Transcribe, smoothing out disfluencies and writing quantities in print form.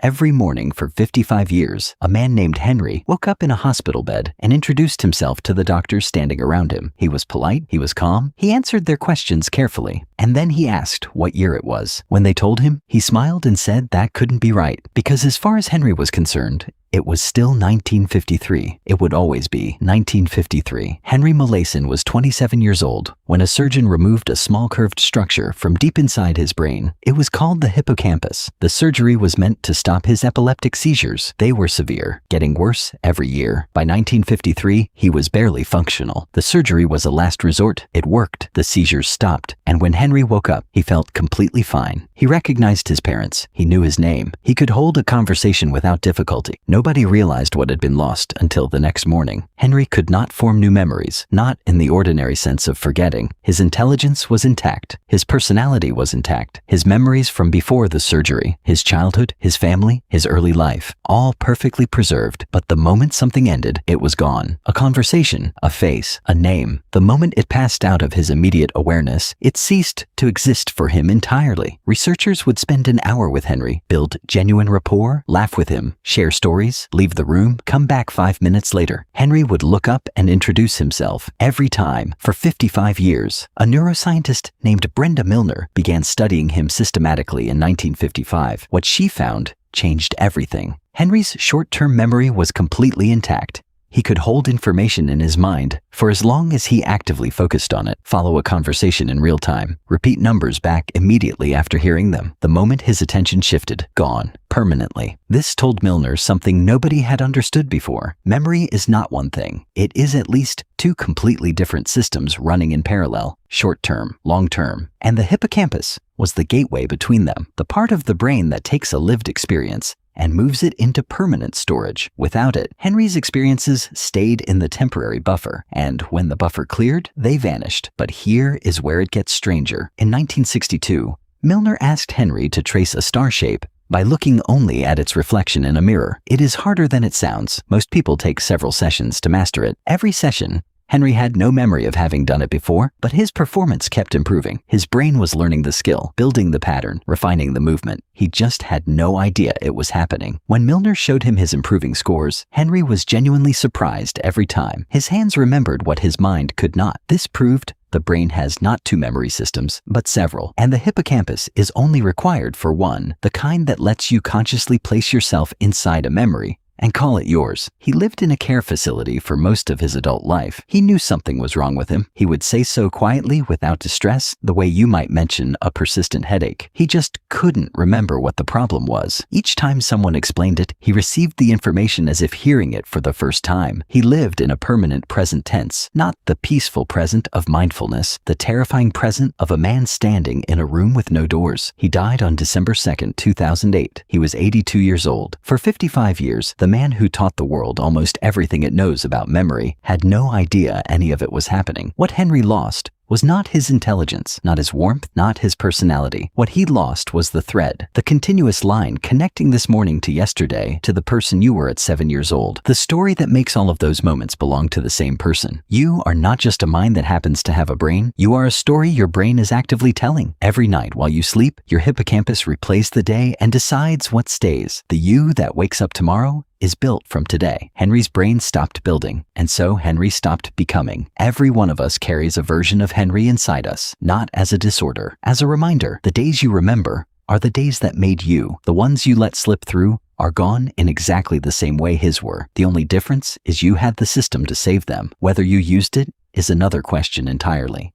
Every morning for 55 years, a man named Henry woke up in a hospital bed and introduced himself to the doctors standing around him. He was polite, he was calm, he answered their questions carefully, and then he asked what year it was. When they told him, he smiled and said that couldn't be right, because as far as Henry was concerned, it was still 1953. It would always be 1953. Henry Molaison was 27 years old when a surgeon removed a small curved structure from deep inside his brain. It was called the hippocampus. The surgery was meant to stop his epileptic seizures. They were severe, getting worse every year. By 1953, he was barely functional. The surgery was a last resort. It worked. The seizures stopped. And when Henry woke up, he felt completely fine. He recognized his parents. He knew his name. He could hold a conversation without difficulty. Nobody realized what had been lost until the next morning. Henry could not form new memories, not in the ordinary sense of forgetting. His intelligence was intact. His personality was intact. His memories from before the surgery, his childhood, his family, his early life, all perfectly preserved. But the moment something ended, it was gone. A conversation, a face, a name. The moment it passed out of his immediate awareness, it ceased to exist for him entirely. Researchers would spend an hour with Henry, build genuine rapport, laugh with him, share stories, leave the room, come back 5 minutes later. Henry would look up and introduce himself every time for 55 years. A neuroscientist named Brenda Milner began studying him systematically in 1955. What she found changed everything. Henry's short-term memory was completely intact. He could hold information in his mind for as long as he actively focused on it, follow a conversation in real time, repeat numbers back immediately after hearing them. The moment his attention shifted, gone, permanently. This told Milner something nobody had understood before. Memory is not one thing. It is at least two completely different systems running in parallel, short-term, long-term. And the hippocampus was the gateway between them, the part of the brain that takes a lived experience and moves it into permanent storage. Without it, Henry's experiences stayed in the temporary buffer, and when the buffer cleared, they vanished. But here is where it gets stranger. In 1962, Milner asked Henry to trace a star shape by looking only at its reflection in a mirror. It is harder than it sounds. Most people take several sessions to master it. Every session, Henry had no memory of having done it before, but his performance kept improving. His brain was learning the skill, building the pattern, refining the movement. He just had no idea it was happening. When Milner showed him his improving scores, Henry was genuinely surprised every time. His hands remembered what his mind could not. This proved the brain has not two memory systems, but several, and the hippocampus is only required for one, the kind that lets you consciously place yourself inside a memory and call it yours. He lived in a care facility for most of his adult life. He knew something was wrong with him. He would say so quietly without distress, the way you might mention a persistent headache. He just couldn't remember what the problem was. Each time someone explained it, he received the information as if hearing it for the first time. He lived in a permanent present tense, not the peaceful present of mindfulness, the terrifying present of a man standing in a room with no doors. He died on December 2nd, 2008. He was 82 years old. For 55 years, the man who taught the world almost everything it knows about memory had no idea any of it was happening. What Henry lost was not his intelligence, not his warmth, not his personality. What he lost was the thread, the continuous line connecting this morning to yesterday, to the person you were at 7 years old. The story that makes all of those moments belong to the same person. You are not just a mind that happens to have a brain. You are a story your brain is actively telling. Every night while you sleep, your hippocampus replays the day and decides what stays. The you that wakes up tomorrow is built from today. Henry's brain stopped building, and so Henry stopped becoming. Every one of us carries a version of Henry inside us, not as a disorder. As a reminder, the days you remember are the days that made you. The ones you let slip through are gone in exactly the same way his were. The only difference is you had the system to save them. Whether you used it is another question entirely.